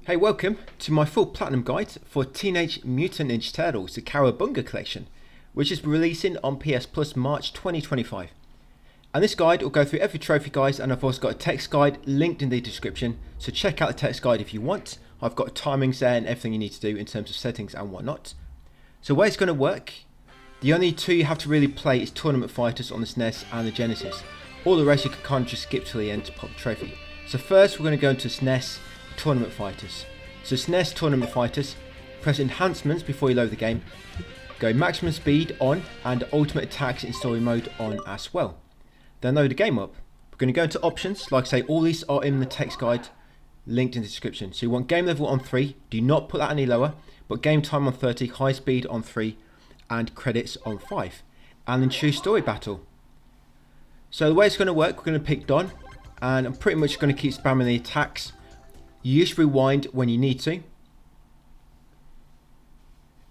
Hey, welcome to my full platinum guide for Teenage Mutant Ninja Turtles, the Cowabunga collection, which is releasing on PS Plus March 2025. And this guide will go through every trophy, guys, and I've also got a text guide linked in the description, so check out the text guide if you want. I've got timings there and everything you need to do in terms of settings and whatnot. So where it's going to work, the only two you have to really play is Tournament Fighters on the SNES and the Genesis. All the rest you can kind of just skip to the end to pop the trophy. So first we're going to go into SNES Tournament Fighters. So SNES Tournament Fighters, press enhancements before you load the game, go maximum speed on and ultimate attacks in story mode on as well. Then load the game up. We're going to go into options. Like I say, all these are in the text guide linked in the description. So you want game level on 3, do not put that any lower, but game time on 30, high speed on 3 and credits on 5. And then choose story battle. So the way it's going to work, we're going to pick Don, and I'm pretty much going to keep spamming the attacks. You use rewind when you need to.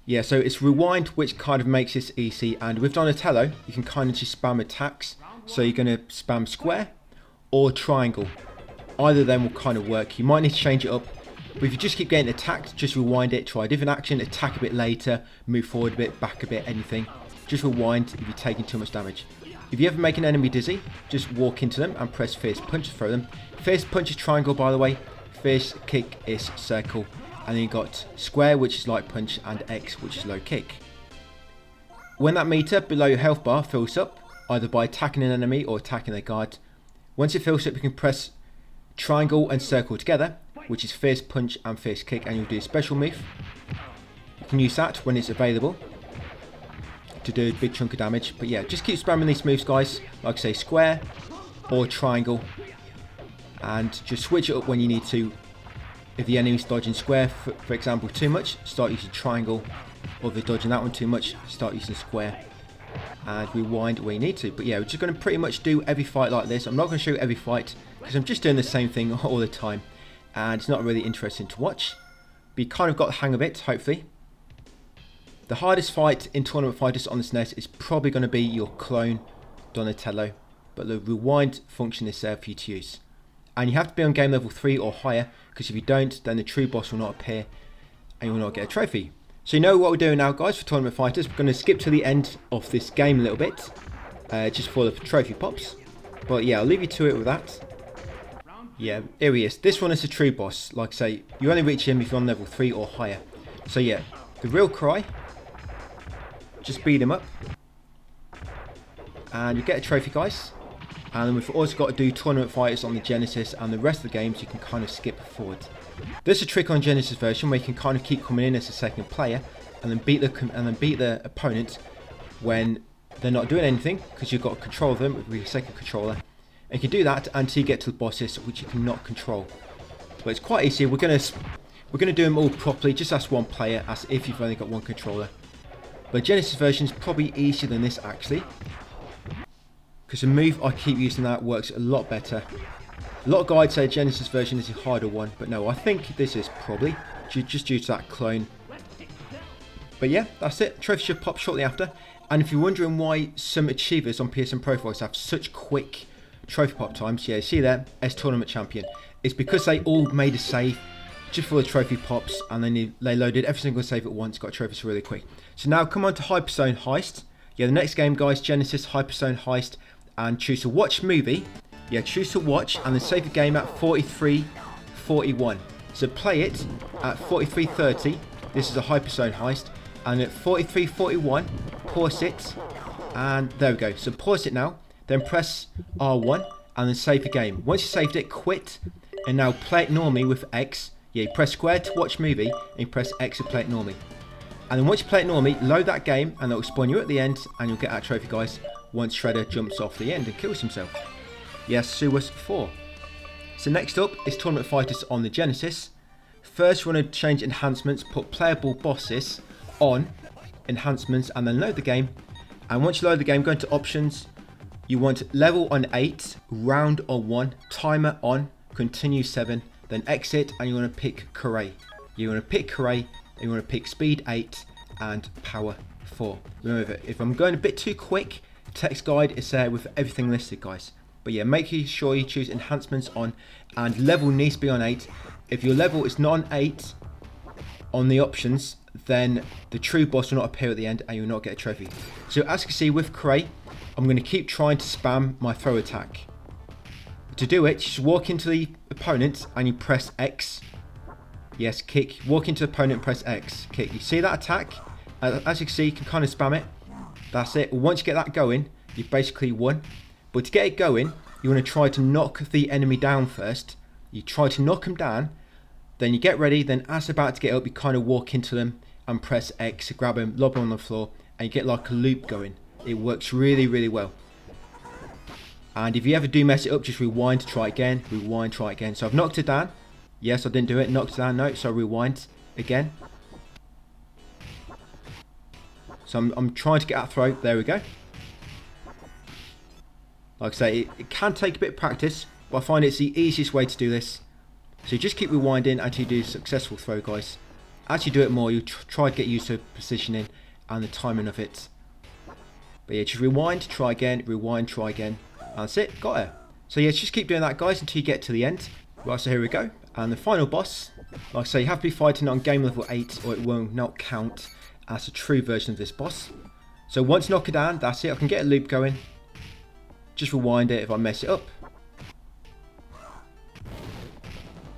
Yeah, so it's rewind which kind of makes this easy, and with Donatello you can kind of just spam attacks. So you're going to spam square or triangle. Either of them will kind of work. You might need to change it up, but if you just keep getting attacked, just rewind it, try a different action, attack a bit later, move forward a bit, back a bit, anything. Just rewind if you're taking too much damage. If you ever make an enemy dizzy, just walk into them and press fierce punch to throw them. Fierce punch is triangle, by the way. Fierce kick is circle, and then you've got square, which is light punch, and X, which is low kick. When that meter below your health bar fills up, either by attacking an enemy or attacking their guard, once it fills up you can press triangle and circle together, which is fierce punch and fierce kick, and you'll do a special move. You can use that when it's available to do a big chunk of damage, but yeah, just keep spamming these moves, guys. Like I say, square or triangle, and just switch it up when you need to. If the enemy's dodging square, for example, too much, start using triangle, or if they're dodging that one too much, start using square, and rewind where you need to. But yeah, we're just going to pretty much do every fight like this. I'm not going to show you every fight because I'm just doing the same thing all the time, and it's not really interesting to watch, but you kind of got the hang of it, hopefully. The hardest fight in Tournament Fighters on the SNES is probably going to be your clone Donatello, but the rewind function is there for you to use. And you have to be on game level 3 or higher, because if you don't, then the true boss will not appear and you will not get a trophy. So you know what we're doing now, guys, for Tournament Fighters. We're going to skip to the end of this game a little bit, just for the trophy pops. But yeah, I'll leave you to it with that. Yeah, here he is. This one is the true boss. Like I say, you only reach him if you're on level 3 or higher. So yeah, the real cry, just beat him up, and you get a trophy, guys. And then we've also got to do Tournament Fighters on the Genesis, and the rest of the games you can kind of skip forward. There's a trick on Genesis version where you can kind of keep coming in as a second player and then beat the opponent when they're not doing anything, because you've got to control them with your second controller. And you can do that until you get to the bosses, which you cannot control. But it's quite easy. We're gonna do them all properly, just as one player, as if you've only got one controller. But Genesis version is probably easier than this actually, because the move I keep using that works a lot better. A lot of guides say Genesis version is a harder one, but no, I think this is probably just due to that clone. But yeah, that's it. Trophy should pop shortly after. And if you're wondering why some achievers on PSN profiles have such quick trophy pop times, yeah, you see there, NES Tournament Champion, it's because they all made a save just for the trophy pops, and then they loaded every single save at once, got trophies really quick. So now come on to Hyperstone Heist. Yeah, the next game, guys, Genesis Hyperstone Heist, and choose to watch movie. Yeah, choose to watch, and then save the game at 43:41. So play it at 43:30. This is a Hyperstone Heist, and at 43:41, pause it, and there we go. So pause it now, then press R1, and then save the game. Once you saved it, quit, and now play it normally with X. Yeah, you press square to watch movie, and you press X to play it normally. And then once you play it normally, load that game, and it'll spawn you at the end, and you'll get that trophy, guys, once Shredder jumps off the end and kills himself. Yes, Suas 4. So next up is Tournament Fighters on the Genesis. First, we want to change enhancements, put playable bosses on enhancements, and then load the game. And once you load the game, go into options. You want level on 8, round on 1, timer on, continue 7, then exit, and you want to pick Corée. You want to pick Corée, and you want to pick speed 8 and power 4. Remember, if I'm going a bit too quick, text guide is there with everything listed, guys. But yeah, make sure you choose enhancements on, and level needs to be on 8. if your level is not an 8 on the options, then the true boss will not appear at the end and you'll not get a trophy. So as you can see with Cray, I'm going to keep trying to spam my throw attack. To do it, just walk into the opponent and you press X. Yes, kick. Walk into the opponent and press X. Kick. You see that attack? As you can see, you can kind of spam it. That's it. Once you get that going, you've basically won. But to get it going, you want to try to knock the enemy down first. You try to knock them down. Then you get ready. Then as they're about to get up, you kind of walk into them and press X. Grab them, lob them on the floor. And you get like a loop going. It works really, really well. And if you ever do mess it up, just rewind to try again. Rewind, try again. So I've knocked it down. Yes, I didn't do it. Knocked it down. No, so rewind again. So I'm trying to get that throw. There we go. Like I say, it can take a bit of practice, but I find it's the easiest way to do this. So you just keep rewinding until you do a successful throw, guys. As you do it more, you try to get used to positioning and the timing of it. But yeah, just rewind, try again, rewind, try again. And that's it, got it. So yeah, just keep doing that, guys, until you get to the end. Right, so here we go. And the final boss, like I say, you have to be fighting on game level 8 or it will not count as a true version of this boss. So once knock it down, that's it. I can get a loop going. Just rewind it if I mess it up.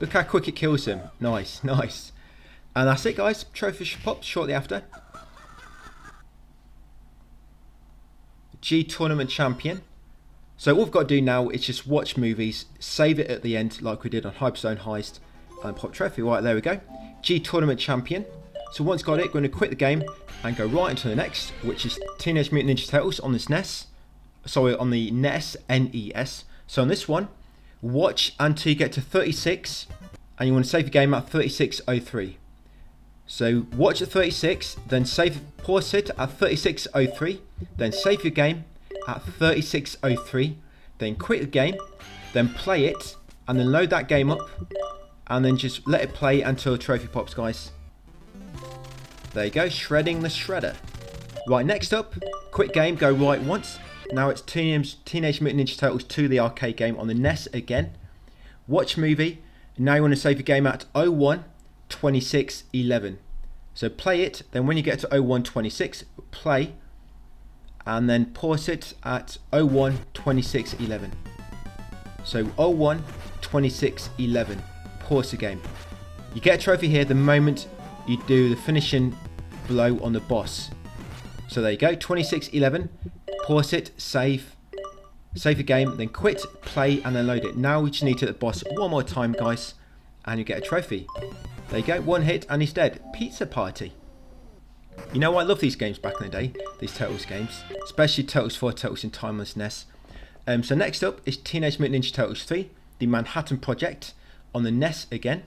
Look how quick it kills him. Nice, nice. And that's it, guys. Trophy should pop shortly after. G Tournament Champion. So all we've got to do now is just watch movies, save it at the end like we did on Hyperstone Heist, and pop trophy. Right, there we go. G Tournament Champion. So once got it, going to quit the game and go right into the next, which is Teenage Mutant Ninja Turtles on the SNES. Sorry, on the NES, NES. So on this one, watch until you get to 36, and you want to save the game at 3603. So watch at 36, then pause it at 3603, then save your game at 3603, then quit the game, then play it, and then load that game up, and then just let it play until the trophy pops, guys. There you go, shredding the shredder. Right, next up, quit game, go right once. Now it's Teenage Mutant Ninja Turtles 2, the arcade game on the NES again. Watch movie. Now you want to save your game at 01:26:11. So play it, then when you get to 01:26, play, and then pause it at 01:26:11. So 01:26:11, pause the game. You get a trophy here the moment you do the finishing blow on the boss. So there you go, 26:11, pause it, save the game, then quit, play, and then load it. Now we just need to hit the boss one more time, guys, and you get a trophy. There you go, one hit and he's dead. Pizza Party. You know, I love these games back in the day, these Turtles games, especially Turtles 4, Turtles in Time on SNES. So next up is Teenage Mutant Ninja Turtles 3, the Manhattan Project on the NES again.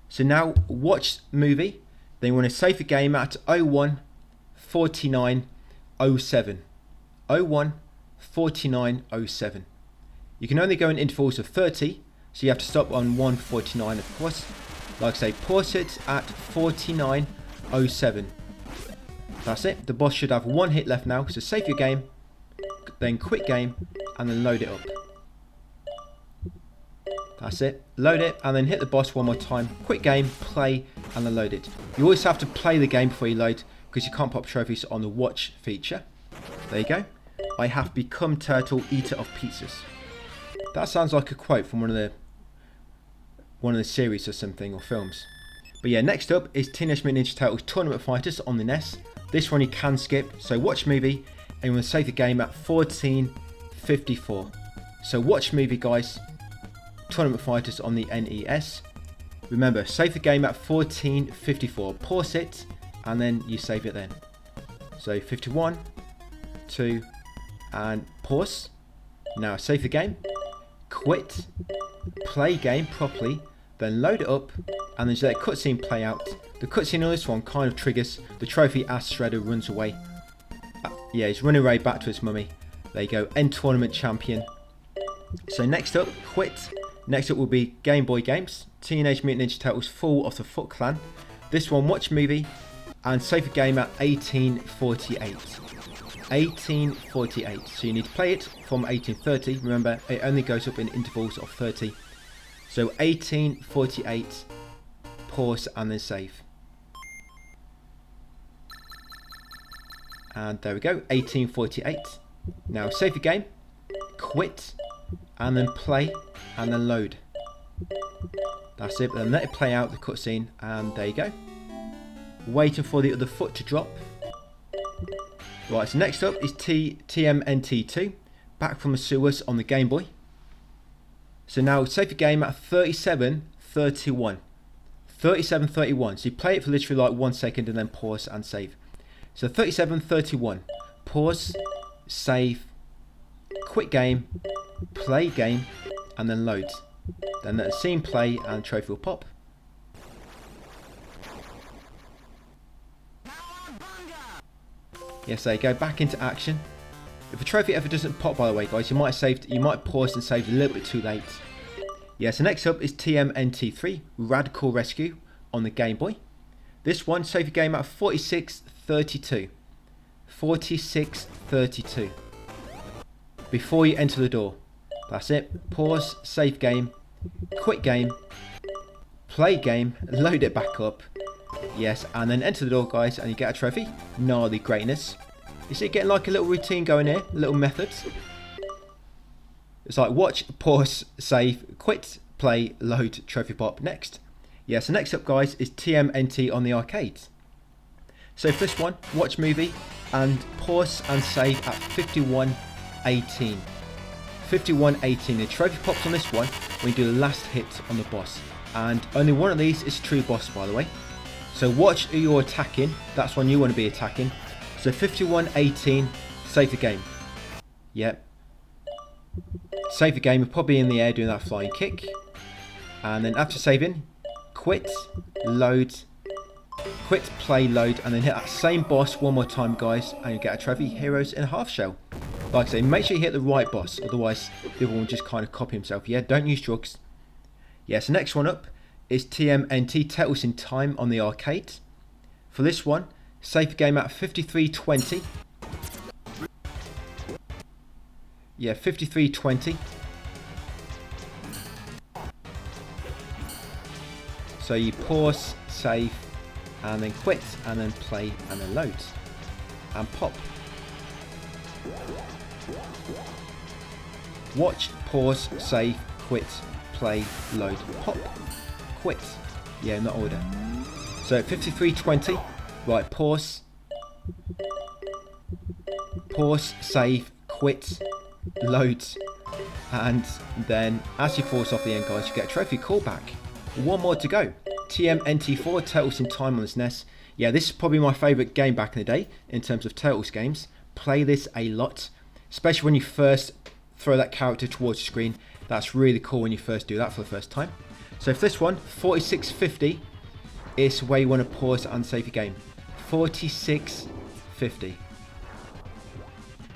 So now watch movie, then you want to save the game at 01:49:07. 01:49:07. You can only go in intervals of 30, so you have to stop on 1:49, of course. Like I say, pause it at 49:07. That's it. The boss should have one hit left now, so save your game, then quit game, and then load it up. That's it. Load it, and then hit the boss one more time. Quit game, play, and then load it. You always have to play the game before you load, because you can't pop trophies on the watch feature. There you go. I have become Turtle, eater of pizzas. That sounds like a quote from one of the series or something, or films. But yeah, next up is Teenage Mutant Ninja Turtles Tournament Fighters on the NES. This one you can skip, so watch movie, and you want to save the game at 14:54. So watch movie, guys. Tournament Fighters on the NES. Remember, save the game at 14:54. Pause it, and then you save it then. So 51, 2, and pause. Now save the game, quit, play game properly, then load it up, and then just let cutscene play out. The cutscene on this one kind of triggers the trophy as Shredder runs away. Yeah, he's running away back to his mummy. There you go, end tournament champion. So next up, quit. Next up will be Game Boy games. Teenage Mutant Ninja Turtles Fall of the Foot Clan. This one, watch movie, and save the game at 18:48. 18:48. So you need to play it from 18:30. Remember, it only goes up in intervals of 30. So 18:48, pause and then save. And there we go, 1848. Now save the game, quit, and then play, and then load. That's it, then let it play out the cutscene, and there you go. Waiting for the other foot to drop. Right, so next up is TMNT2, back from the sewers on the Game Boy. So now save the game at 37:31. 37:31, so you play it for literally like 1 second and then pause and save. So 37:31, pause, save, quit game, play game, and then load. Then let the scene play and trophy will pop. Yes, there you go, back into action. If a trophy ever doesn't pop, by the way, guys, you might pause and save a little bit too late. Yeah, so next up is TMNT3, Radical Rescue on the Game Boy. This one, save your game at 46:32. 46:32. Before you enter the door. That's it. Pause, save game, quit game, play game, load it back up. Yes, and then enter the door, guys, and you get a trophy. Gnarly greatness. You see, getting like a little routine going here, little methods. It's like watch, pause, save, quit, play, load, trophy pop, next. Yeah, so next up, guys, is TMNT on the arcades. So for this one, watch movie and pause and save at 51:18. 51:18. The trophy pops on this one when you do the last hit on the boss. And only one of these is true boss, by the way. So watch who you're attacking. That's one you want to be attacking. So 51:18, save the game. Yep. Save the game, you're probably in the air doing that flying kick. And then after saving, quit, load, quit, play, load, and then hit that same boss one more time, guys, and you get a trophy, Heroes in a Half Shell. Like I say, make sure you hit the right boss, otherwise the other one will just kind of copy himself. Yeah, don't use drugs. Yeah, so next one up is TMNT, Turtles in Time on the arcade. For this one, save the game at 53:20. Yeah, 53:20. So you pause, save, and then quit, and then play, and then load, and pop. Watch, pause, save, quit, play, load, pop, quit. Yeah, in that order. So 53:20. Right, pause, save, quit, load, and then as you force off the end, guys, you get a trophy callback. One more to go. TMNT4, Turtles in Time on the SNES. Yeah, this is probably my favourite game back in the day in terms of Turtles games. Play this a lot, especially when you first throw that character towards the screen. That's really cool when you first do that for the first time. So for this one, 46:50 is where you want to pause and save your game. 46:50.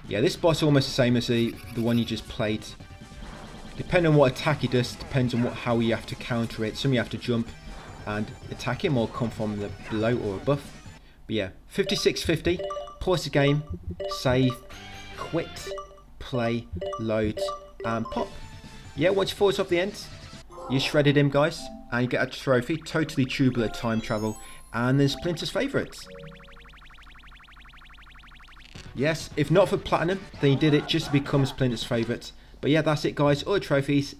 Yeah, this boss is almost the same as the one you just played. Depending on what attack he does, depends on how you have to counter it. Some you have to jump and attack him or come from the below or above. But yeah, 56:50, pause the game, save, quit, play, load, and pop. Yeah, once you force off the end, you shredded him, guys, and you get a trophy, totally tubular time travel, and then Splinter's favourites. Yes, if not for Platinum, then you did it just to become Splinter's favourite. But yeah, that's it, guys. All the trophies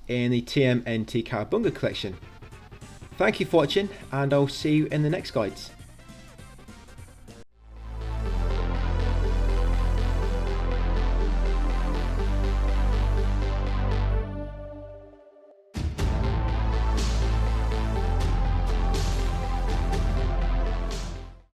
in the TMNT Cowabunga collection. Thank you for watching, and I'll see you in the next guides.